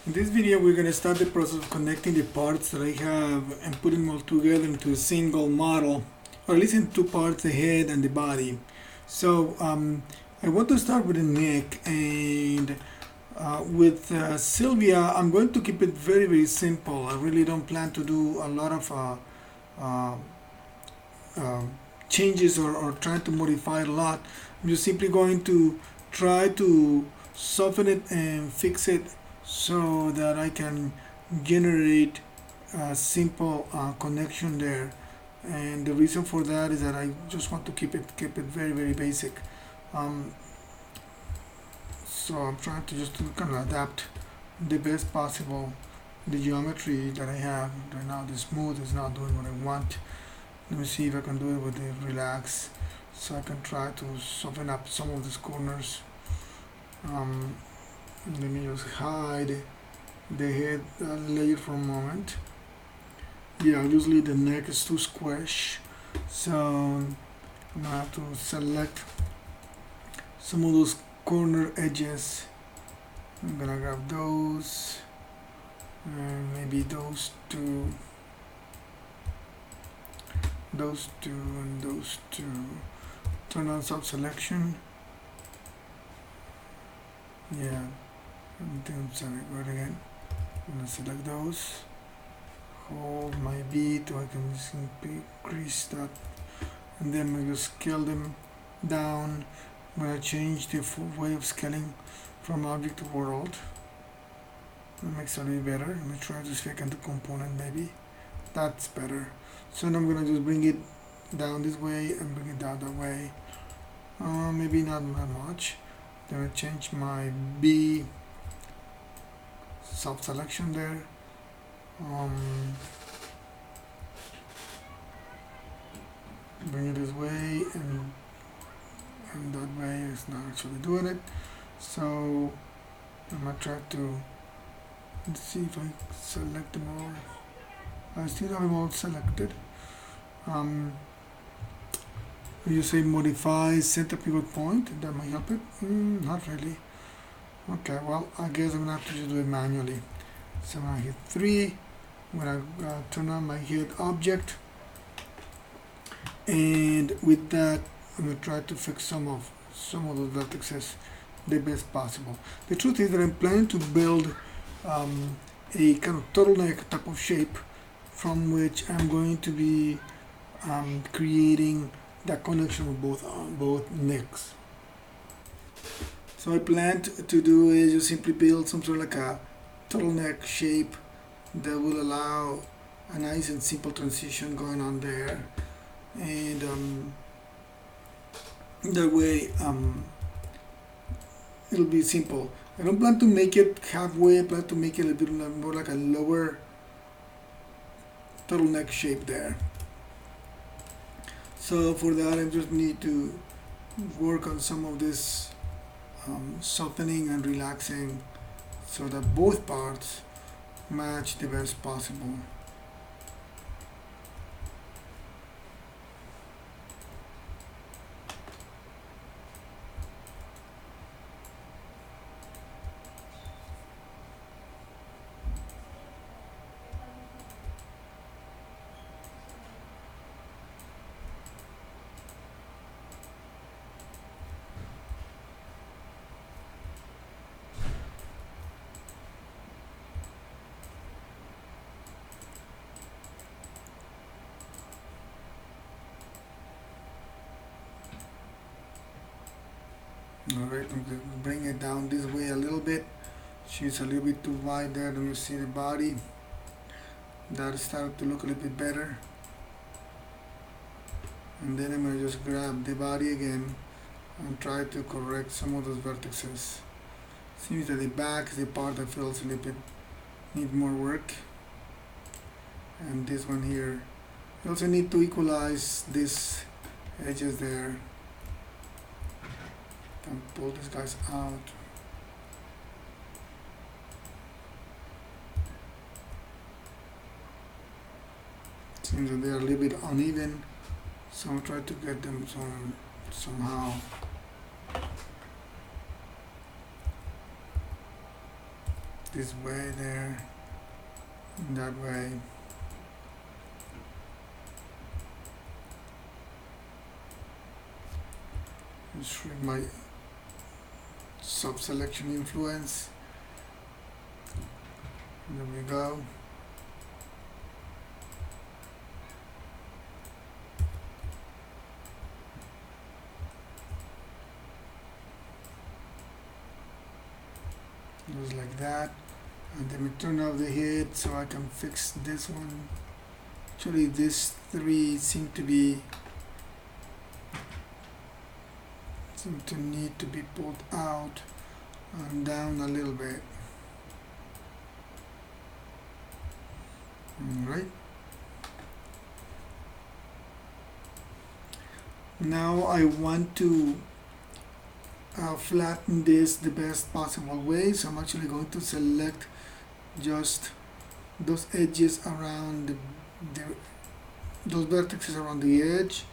In this video we're going to start the process of connecting the parts that I have and putting them all together into a single model, or at least in two parts, the head and the body. So I want to start with the neck, and with Sylvia I'm going to keep it very simple. I really don't plan to do a lot of uh, uh, changes or trying to modify it a lot. I'm just simply going to try to soften it and fix it so that I can generate a simple connection there. And the reason for that is that I just want to keep it very basic. Um, so I'm trying to just kind of adapt the best possible the geometry that I have right now. The smooth is not doing what I want. Let me see if I can do it with the relax, so I can try to soften up some of these corners. Let me just hide the head layer for a moment. Yeah, usually the neck is too squish, so I'm gonna have to select some of those corner edges. I'm gonna grab those and maybe those two, and those two. Turn on sub selection. Yeah, I'm sorry, go again. I'm gonna select those. Hold my beat, or I can just increase that, and then I'm gonna scale them down. I'm gonna change the way of scaling from object to world. That makes it a little better. Let me try to see if I can do component, maybe. That's better. So now I'm gonna just bring it down this way and bring it down that way. Maybe not that much. Then I change my B sub selection there. Bring it this way, and that way is not actually doing it. So I'm gonna try to see if I select them all. I still have them all selected. You say modify center pivot point, that might help it. Not really. Okay, well, I guess I'm gonna have to just do it manually. So I'm gonna hit 3. I'm gonna turn on my head object, and with that I'm gonna try to fix some of those vertices the best possible. The truth is that I'm planning to build a kind of turtleneck type of shape from which I'm going to be creating that connection with both necks. So I plan to do is just simply build some sort of like a turtleneck shape that will allow a nice and simple transition going on there, and that way it'll be simple. I don't plan to make it halfway. I plan to make it a little bit more like a lower turtleneck shape there. So for that I just need to work on some of this softening and relaxing so that both parts match the best possible. Alright, I'm going to bring it down this way a little bit. She's a little bit too wide there. Then you see the body. That started to look a little bit better. And then I'm going to just grab the body again and try to correct some of those vertices. Seems that the back is the part that feels a little bit need more work. And this one here. You also need to equalize these edges there. And pull these guys out. Seems that they are a little bit uneven, so I'll try to get them somehow. this way there, that way. Shrink my sub-selection influence. There we go. Just like that. And then we turn off the head so I can fix this one. Actually, these three seem to need to be pulled out and down a little bit. Alright. Now I want to flatten this the best possible way, so I'm actually going to select just those edges around those vertices around the edge,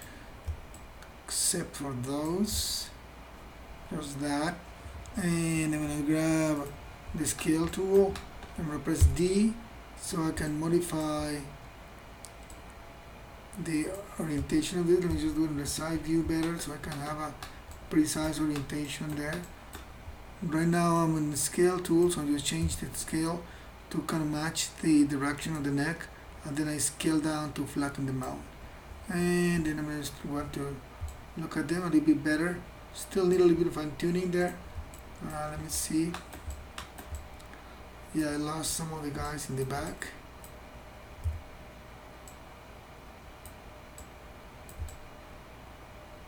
except for those, just that. And I'm going to grab the scale tool. I'm going to press D so I can modify the orientation of it. Let me just do it in the side view better so I can have a precise orientation there. Right now I'm in the scale tool, so I just change the scale to kind of match the direction of the neck, and then I scale down to flatten them out. And then I'm just want to look at them a little bit better. Still need a little bit of fine tuning there. Let me see. Yeah, I lost some of the guys in the back.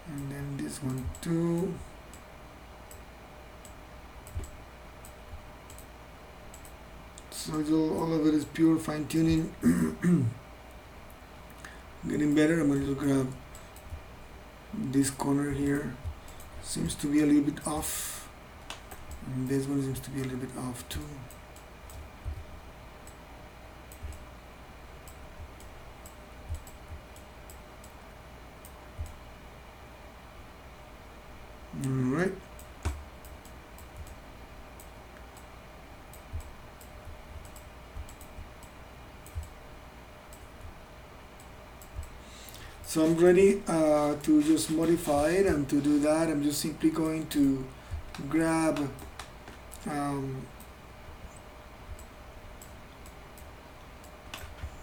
And then this one too. So all of it is pure fine tuning. Getting better. I'm going to grab this corner here. Seems to be a little bit off. And this one seems to be a little bit off too. Alright. So I'm ready to just modify it, and to do that I'm just simply going to grab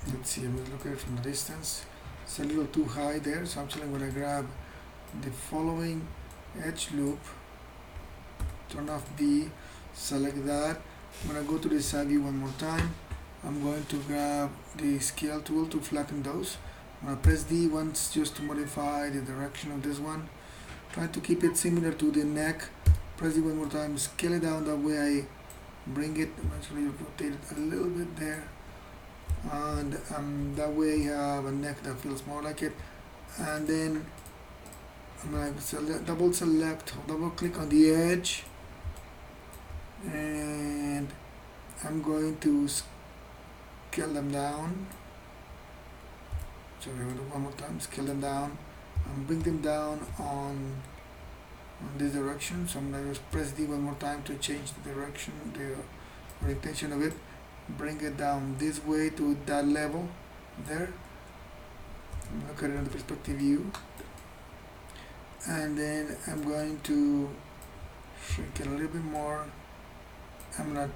let's see, I'm going to look at it from the distance. It's a little too high there, so actually I'm going to grab the following edge loop, turn off B, select that. I'm going to go to the side view one more time. I'm going to grab the scale tool to flatten those. I'm going to press D once just to modify the direction of this one. Try to keep it similar to the neck. Press D one more time, scale it down, that way I bring it, actually rotate it a little bit there. And that way you have a neck that feels more like it. And then I'm going to double click on the edge, and I'm going to scale them down. Sorry, I'm going to do one more time, scale them down and bring them down on this direction. So I'm going to just press D one more time to change the direction, the orientation of it. Bring it down this way to that level there. Look at it in the perspective view. And then I'm going to shrink it a little bit more. I'm going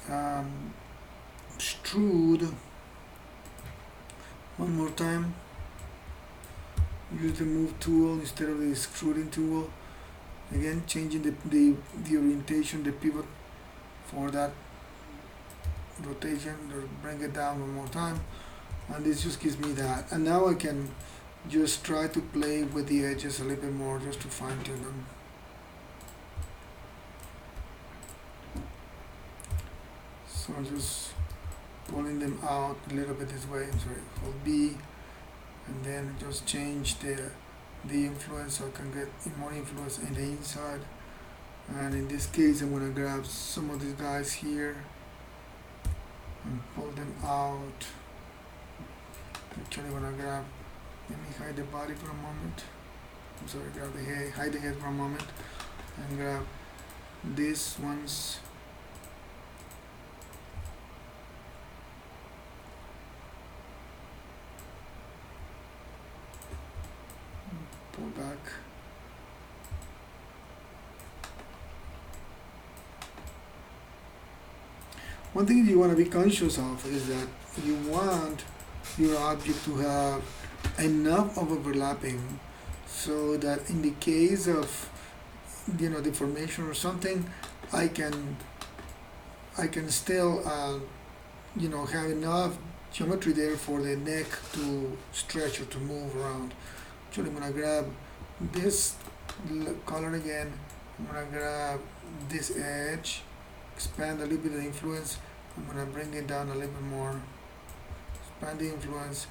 to extrude one more time. Use the move tool instead of the extruding tool. Again, changing the orientation, the pivot for that rotation. Bring it down one more time, and this just gives me that. And now I can just try to play with the edges a little bit more, just to fine tune them. So I'm just pulling them out a little bit this way. I'm sorry, hold B, and then just change the influence so I can get more influence in the inside. And in this case, I'm going to grab some of these guys here and pull them out. Actually, I'm going to grab, let me hide the body for a moment. I'm sorry, grab the head, hide the head for a moment, and grab these ones back. One thing you want to be conscious of is that you want your object to have enough of overlapping so that in the case of deformation or something, I can still have enough geometry there for the neck to stretch or to move around. So I'm gonna grab this color again. I'm gonna grab this edge, expand a little bit of the influence. I'm gonna bring it down a little bit more. Expand the influence,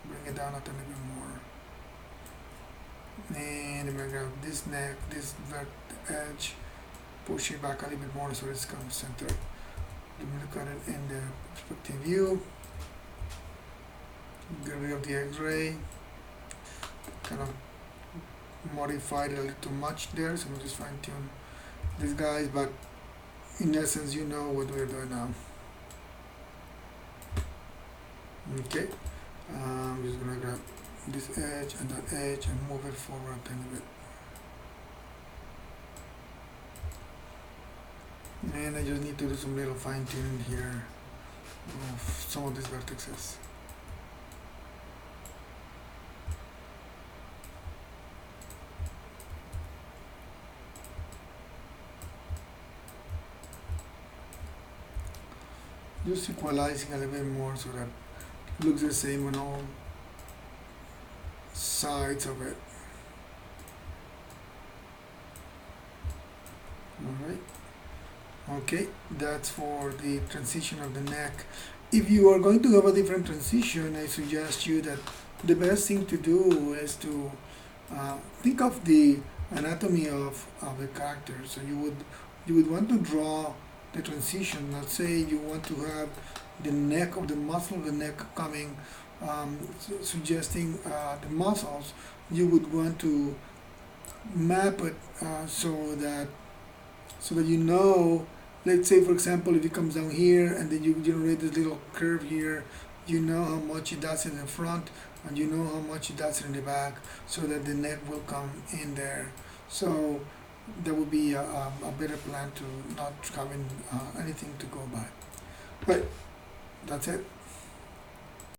bring it down a little bit more. And I'm gonna grab this neck, this edge, push it back a little bit more so it's kind of centered. I'm gonna cut it in the perspective view. Get rid of the X-ray. Kind of modified a little too much there, so we'll just fine tune these guys, but in essence you know what we're doing now. Okay, I'm just gonna grab this edge and that edge and move it forward a tiny bit. And I just need to do some little fine tuning here of some of these vertices. Just equalizing a little bit more so that it looks the same on all sides of it. Alright. Okay, that's for the transition of the neck. If you are going to have a different transition, I suggest you that the best thing to do is to think of the anatomy of the character. So you would want to draw the transition. Let's say you want to have the neck of the muscle of the neck coming, suggesting the muscles. You would want to map it so that you know. Let's say, for example, if it comes down here and then you generate this little curve here, you know how much it does in the front and you know how much it does in the back, so that the neck will come in there. So that would be a better plan to not having anything to go by. But that's it.